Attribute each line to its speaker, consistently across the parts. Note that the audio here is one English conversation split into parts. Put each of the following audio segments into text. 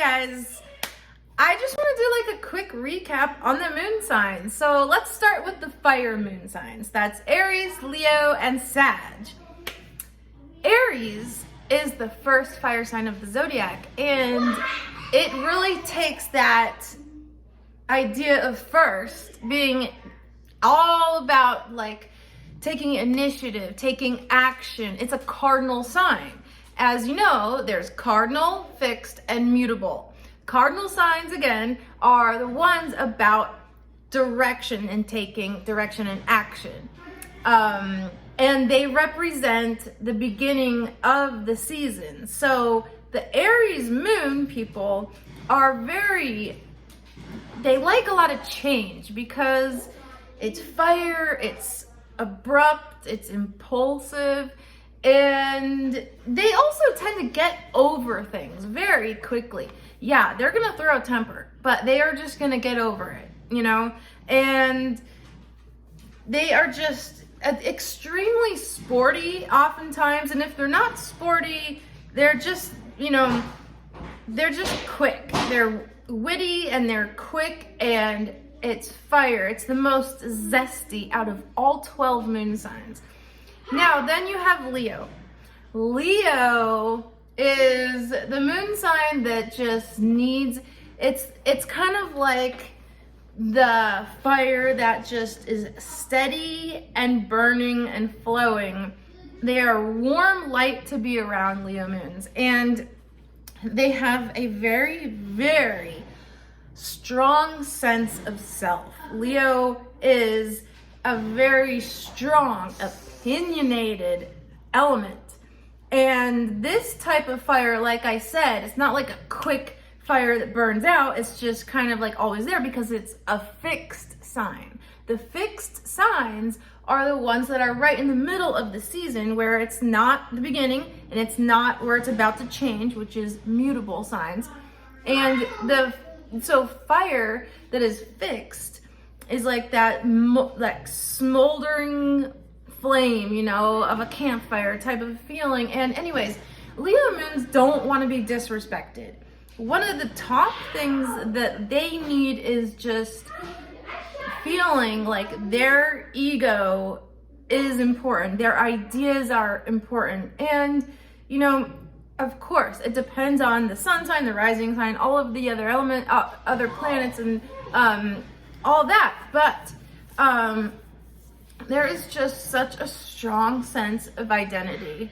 Speaker 1: guys, I just want to do like a quick recap on the moon signs. So let's start with the fire moon signs. That's Aries, Leo, and Sag. Aries is the first fire sign of the zodiac, and it really takes that idea of first being all about like taking initiative, taking action. It's a cardinal sign. As you know, there's cardinal, fixed, and mutable. Cardinal signs, again, are the ones about direction and taking direction and action. And they represent the beginning of the season. So the Aries moon people are they like a lot of change because it's fire, it's abrupt, it's impulsive, and they also tend to get over things very quickly. Yeah, they're gonna throw a temper, but they are just gonna get over it, you know? And they are just extremely sporty oftentimes, and if they're not sporty, they're just, they're just quick. They're witty and they're quick, and it's fire. It's the most zesty out of all 12 moon signs. Now, then you have Leo. Leo is the moon sign that just needs, it's kind of like the fire that just is steady and burning and flowing. They are warm light to be around, Leo moons, and they have a very, very strong sense of self. Leo is a very strong, opinionated element. And this type of fire, like I said, it's not like a quick fire that burns out. It's just kind of like always there because it's a fixed sign. The fixed signs are the ones that are right in the middle of the season, where it's not the beginning and it's not where it's about to change, which is mutable signs. And so fire that is fixed is like that like smoldering flame, of a campfire type of feeling. And anyways, Leo moons don't want to be disrespected. One of the top things that they need is just feeling like their ego is important, their ideas are important. And of course it depends on the sun sign, the rising sign, all of the other other planets, and all that, but there is just such a strong sense of identity.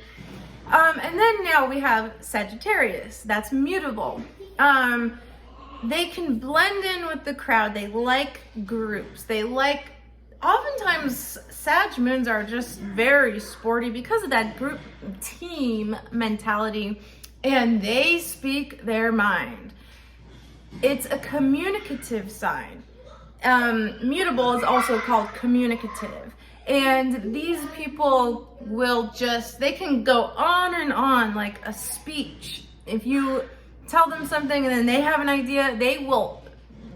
Speaker 1: And then now we have Sagittarius. That's mutable. They can blend in with the crowd. They like groups. Oftentimes Sag moons are just very sporty because of that group team mentality, and they speak their mind. It's a communicative sign. Mutable is also called communicative. And these people they can go on and on like a speech. If you tell them something and then they have an idea, they will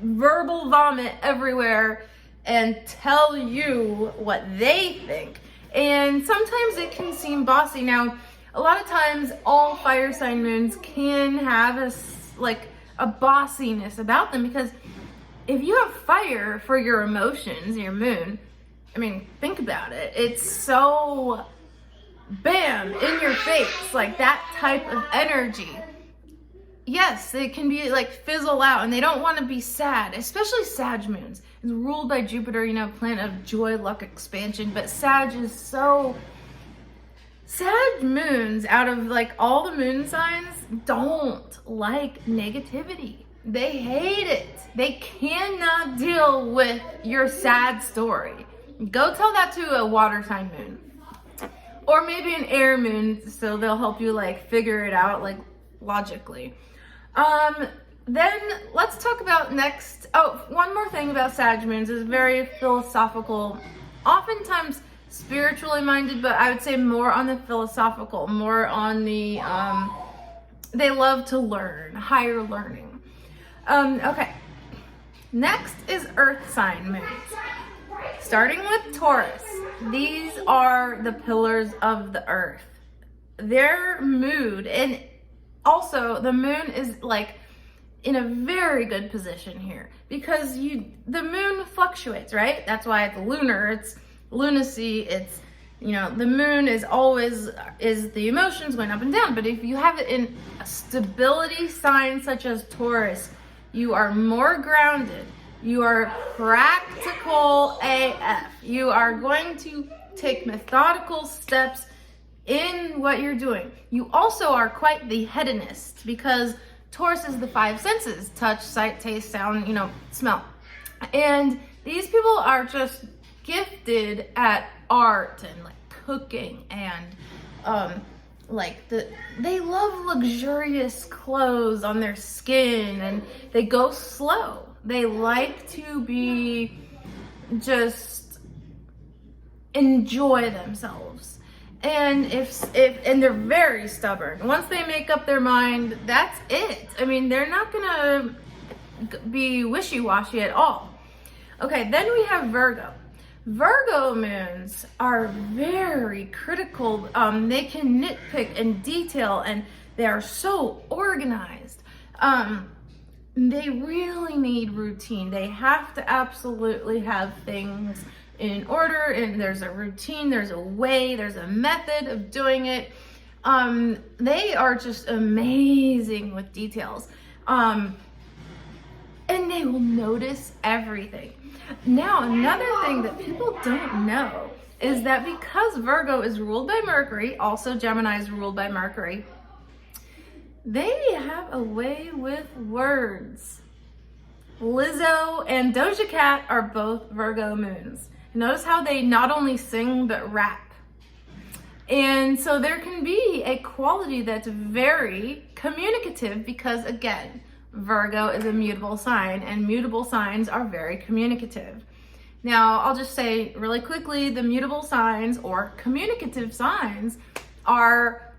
Speaker 1: verbal vomit everywhere and tell you what they think. And sometimes it can seem bossy. Now, a lot of times all fire sign moons can have a bossiness about them, because if you have fire for your emotions, your moon, think about it. It's so bam, in your face, like that type of energy. Yes, it can be like fizzle out, and they don't want to be sad, especially Sag moons. It's ruled by Jupiter, planet of joy, luck, expansion, but Sag moons, out of like all the moon signs, don't like negativity. They hate it. They cannot deal with your sad story. Go tell that to a water sign moon, or maybe an air moon, so they'll help you like figure it out like logically. Then let's talk about next. Oh, one more thing about Sag moons is very philosophical, oftentimes spiritually minded, but I would say more on the philosophical, more on the, they love to learn, higher learning. Okay. Next is earth sign moons. Starting with Taurus. These are the pillars of the earth. Their mood, and also the moon is like in a very good position here because the moon fluctuates, right? That's why it's lunar, it's lunacy, it's, you know, the moon is the emotions going up and down. But if you have it in a stability sign such as Taurus, you are more grounded. You are practical AF. You are going to take methodical steps in what you're doing. You also are quite the hedonist because Taurus is the five senses: touch, sight, taste, sound, you know, smell. And these people are just gifted at art and like cooking and they love luxurious clothes on their skin, and they go slow. They like to be just enjoy themselves. And and they're very stubborn. Once they make up their mind, that's it. I mean, they're not gonna be wishy-washy at all. Okay, then we have Virgo. Virgo moons are very critical. They can nitpick and detail, and they are so organized. They really need routine. They have to absolutely have things in order, and there's a routine, there's a way, there's a method of doing it. They are just amazing with details. And they will notice everything. Now, another thing that people don't know is that because Virgo is ruled by Mercury, also Gemini is ruled by Mercury, they have a way with words. Lizzo and Doja Cat are both Virgo moons. Notice how they not only sing but rap. And so there can be a quality that's very communicative because, again, Virgo is a mutable sign, and mutable signs are very communicative. Now, I'll just say really quickly, the mutable signs or communicative signs are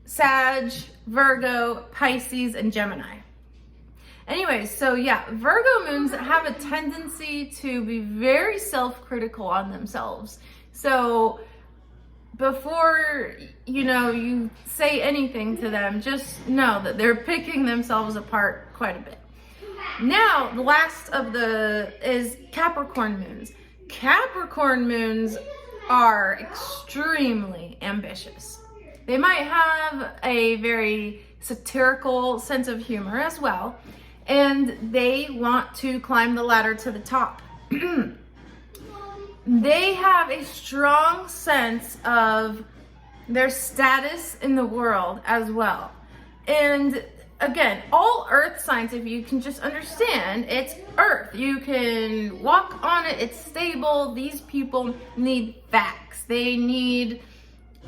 Speaker 1: Sag, Virgo, Pisces, and Gemini. Anyways, so yeah, Virgo moons have a tendency to be very self-critical on themselves. So before, you know, you say anything to them, just know that they're picking themselves apart quite a bit. Now, the last of is Capricorn moons. Capricorn moons are extremely ambitious. They might have a very satirical sense of humor as well, and they want to climb the ladder to the top. They have a strong sense of their status in the world as well. And again, all earth signs, if you can just understand, it's earth. You can walk on it, it's stable. These people need facts. They need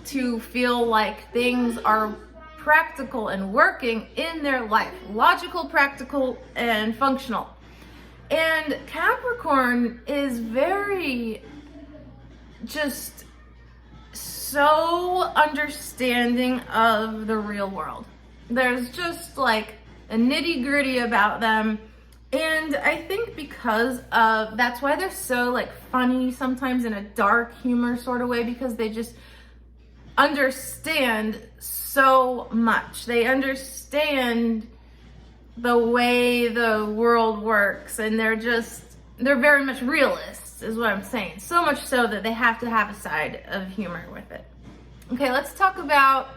Speaker 1: to feel like things are practical and working in their life. Logical, practical, and functional. And Capricorn is very just so understanding of the real world. There's just like a nitty-gritty about them. And I think because of, that's why they're so like funny sometimes in a dark humor sort of way, because they just understand so much. They understand the way the world works, and they're very much realists is what I'm saying. So much so that they have to have a side of humor with it. Okay, let's talk about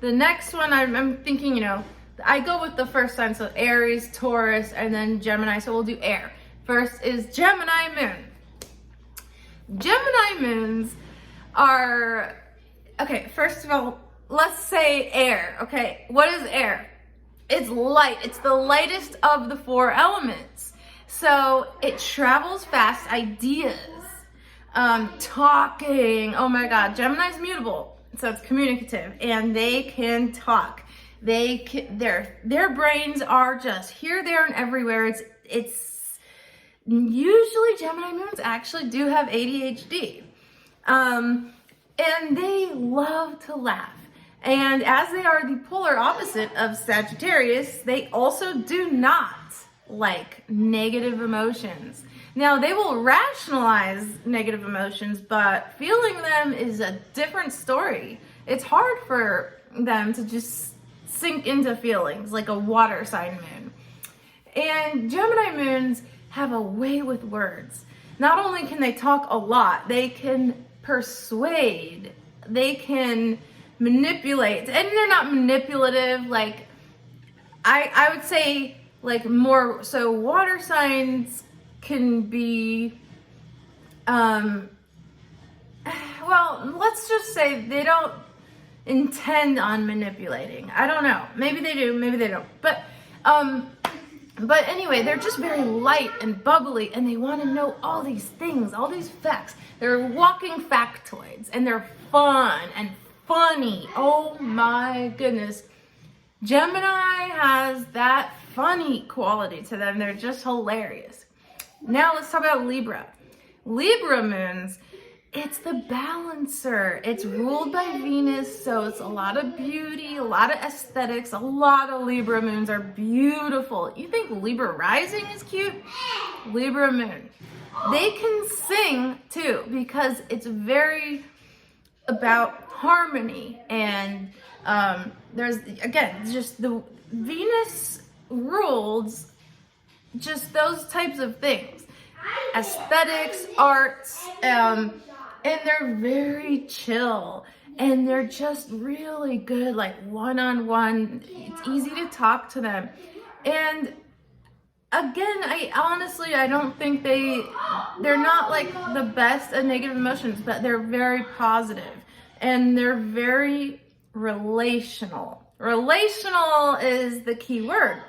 Speaker 1: the next one. I'm thinking, you know, I go with the first sign, so Aries, Taurus, and then Gemini, so we'll do air. First is Gemini moon. Gemini moons are, okay, first of all, let's say air, okay? What is air? It's light. It's the lightest of the four elements. So it travels fast, ideas, talking. Oh my God, Gemini's mutable, so it's communicative, and they can talk. Their brains are just here, there, and everywhere. It's usually Gemini moons actually do have ADHD, and they love to laugh. And as they are the polar opposite of Sagittarius, they also do not like negative emotions. Now, they will rationalize negative emotions, but feeling them is a different story. It's hard for them to just sink into feelings, like a water sign moon. And Gemini moons have a way with words. Not only can they talk a lot, they can persuade, they can manipulate, and they're not manipulative, like, I would say, like, more, so water signs can be, well, let's just say they don't intend on manipulating. I don't know. Maybe they do, maybe they don't. But anyway, they're just very light and bubbly, and they want to know all these things, all these facts. They're walking factoids, and they're fun and funny. Oh my goodness. Gemini has that funny quality to them. They're just hilarious. Now let's talk about Libra. Libra moons, it's the balancer. It's ruled by Venus, so it's a lot of beauty, a lot of aesthetics. A lot of Libra moons are beautiful. You think Libra rising is cute? Libra moon. They can sing too, because it's very about harmony, and there's, again, just the Venus rules just those types of things. Aesthetics, arts, and they're very chill, and they're just really good, like one-on-one. It's easy to talk to them. And again, I don't think they're not like the best at negative emotions, but they're very positive, and they're very relational. Relational is the key word,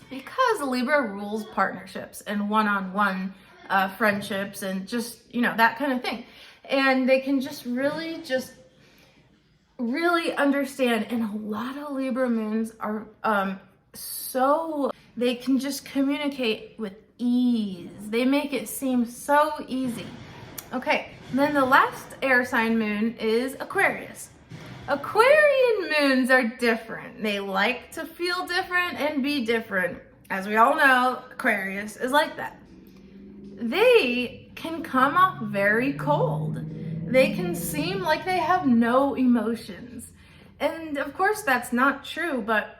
Speaker 1: because Libra rules partnerships and one-on-one friendships and just, that kind of thing. And they can just really understand. And a lot of Libra moons are they can just communicate with ease. They make it seem so easy. Okay, then the last air sign moon is Aquarius. Aquarian moons are different. They like to feel different and be different. As we all know, Aquarius is like that. They can come off very cold. They can seem like they have no emotions. And of course that's not true, but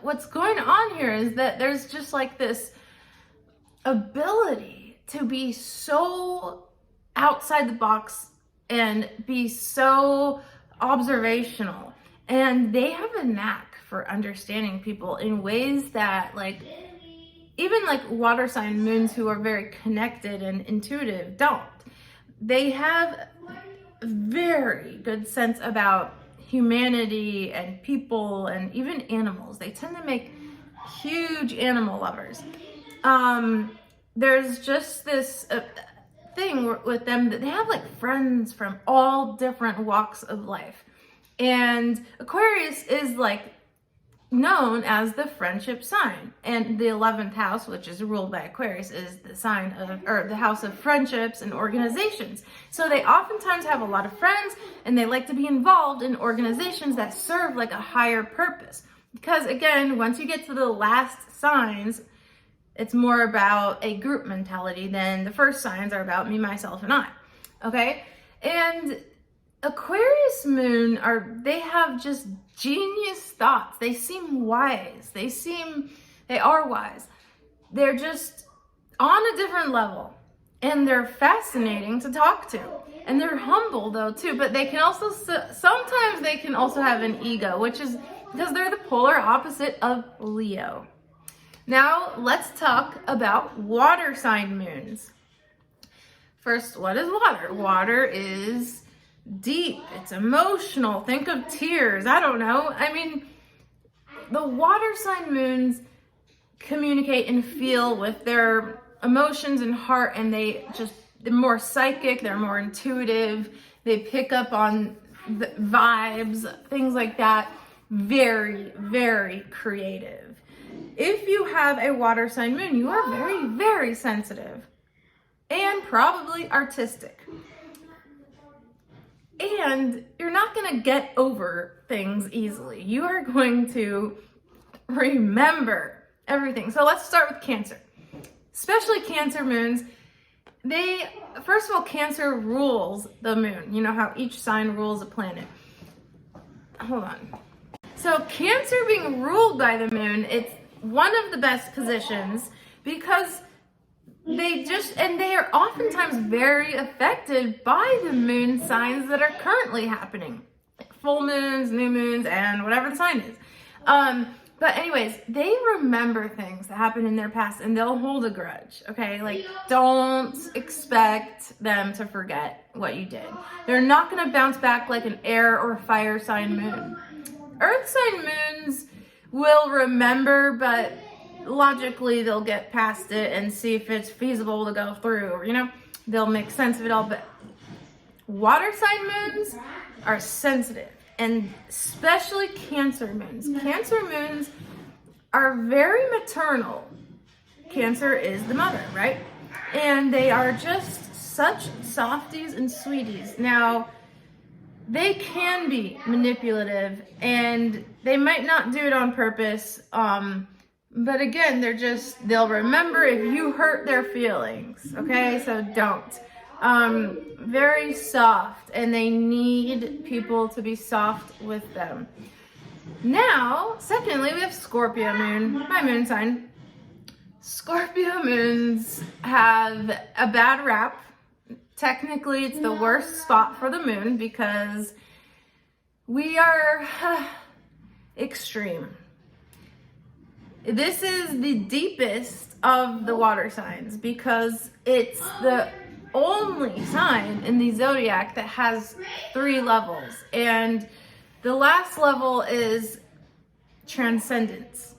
Speaker 1: what's going on here is that there's just like this ability to be so outside the box and be so observational. And they have a knack for understanding people in ways that, like, even like water sign moons who are very connected and intuitive don't. They have a very good sense about humanity and people and even animals. They tend to make huge animal lovers. There's just this thing with them that they have like friends from all different walks of life. And Aquarius is like known as the friendship sign, and the 11th house, which is ruled by Aquarius, is the sign of, or the house of friendships and organizations. So they oftentimes have a lot of friends, and they like to be involved in organizations that serve like a higher purpose. Because again, once you get to the last signs, it's more about a group mentality than the first signs are about me, myself, and I. Okay? And Aquarius moon they have just genius thoughts. They seem wise. They are wise. They're just on a different level, and they're fascinating to talk to. And they're humble though too, but they can also, sometimes they can also have an ego, which is because they're the polar opposite of Leo. Now let's talk about water sign moons. First, what is water? Water is deep, it's emotional. Think of tears. I don't know. I mean, the water sign moons communicate and feel with their emotions and heart, and they're more psychic, they're more intuitive, they pick up on the vibes, things like that. Very, very creative. If you have a water sign moon, you are very, very sensitive and probably artistic. And you're not going to get over things easily. You are going to remember everything. So let's start with Cancer. Especially Cancer moons. First of all, Cancer rules the moon. You know how each sign rules a planet. Hold on. So Cancer being ruled by the moon, it's one of the best positions because they are oftentimes very affected by the moon signs that are currently happening. Like full moons, new moons, and whatever the sign is. But anyways, they remember things that happened in their past and they'll hold a grudge, okay? Like, don't expect them to forget what you did. They're not going to bounce back like an air or fire sign moon. Earth sign moons will remember, but logically they'll get past it and see if it's feasible to go through, or, they'll make sense of it all. But water sign moons are sensitive. And especially Cancer moons. Cancer moons are very maternal. Cancer is the mother, right? And they are just such softies and sweeties. Now, they can be manipulative and they might not do it on purpose. But again, they'll remember if you hurt their feelings, okay? So don't. Very soft, and they need people to be soft with them. Now, secondly, we have Scorpio moon, my moon sign. Scorpio moons have a bad rap. Technically, it's the worst spot for the moon because we are extreme. This is the deepest of the water signs because it's the only sign in the zodiac that has 3 levels, and the last level is transcendence.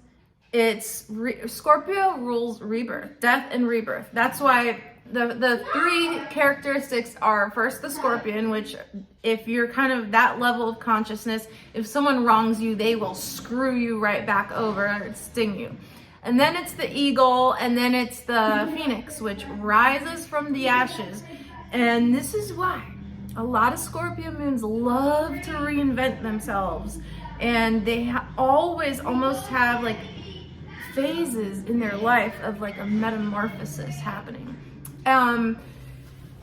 Speaker 1: Scorpio rules rebirth, death and rebirth. That's why the 3 characteristics are, first, the scorpion, which if you're kind of that level of consciousness, if someone wrongs you, they will screw you right back over and sting you. And then it's the eagle, and then it's the phoenix, which rises from the ashes. And this is why a lot of Scorpio moons love to reinvent themselves. And they always almost have like phases in their life of like a metamorphosis happening.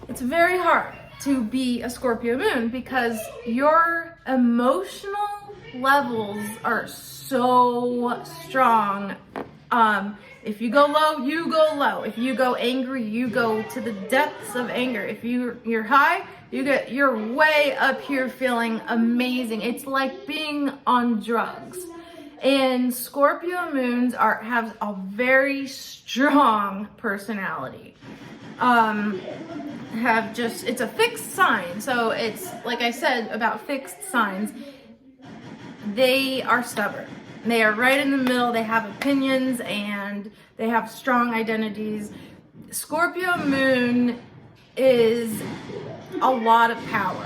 Speaker 1: It's very hard to be a Scorpio moon because your emotional levels are so strong. If you go low, you go low. If you go angry, you go to the depths of anger. If you're high, you're way up here feeling amazing. It's like being on drugs. And Scorpio moons have a very strong personality. It's a fixed sign. So it's like I said about fixed signs, they are stubborn. They are right in the middle. They have opinions and they have strong identities. Scorpio moon is a lot of power.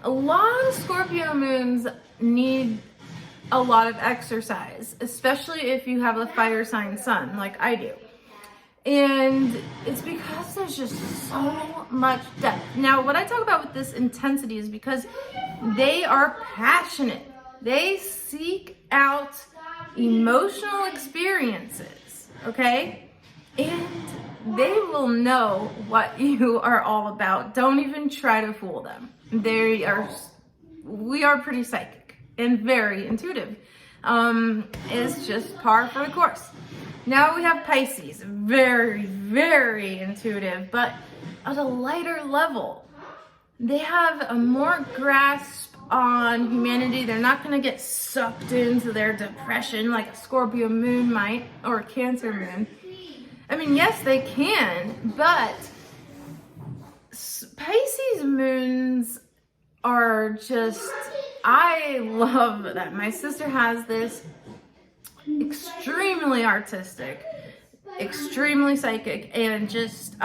Speaker 1: A lot of Scorpio moons need a lot of exercise, especially if you have a fire sign sun like I do. And it's because there's just so much depth. Now, what I talk about with this intensity is because they are passionate. They seek out emotional experiences, okay? And they will know what you are all about. Don't even try to fool them. We are pretty psychic and very intuitive. It's just par for the course. Now we have Pisces, very, very intuitive, but at a lighter level. They have a more grasp on humanity. They're not going to get sucked into their depression like a Scorpio moon might, or a Cancer moon. I mean, yes, they can, but Pisces moons are just, I love that. My sister has this, extremely artistic, extremely psychic, and just,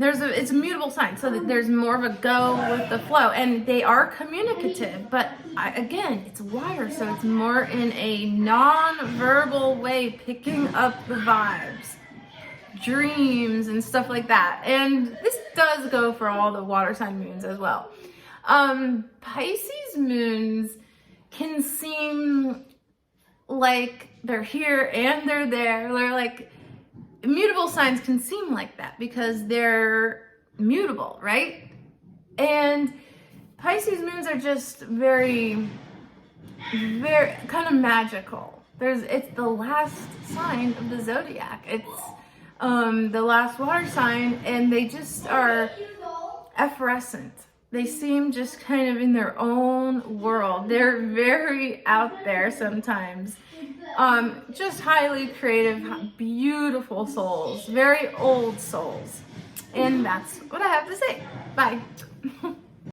Speaker 1: it's a mutable sign, so that there's more of a go with the flow, and they are communicative, but again, it's water, so it's more in a non-verbal way, picking up the vibes, dreams, and stuff like that. And this does go for all the water sign moons as well. Pisces moons can seem like they're here and they're there. They're like, mutable signs can seem like that because they're mutable, right? And Pisces moons are just very very kind of magical. It's the last sign of the zodiac. It's the last water sign, and they just are effervescent. They seem just kind of in their own world. They're very out there sometimes. Just highly creative, beautiful souls, very old souls. And that's what I have to say. Bye.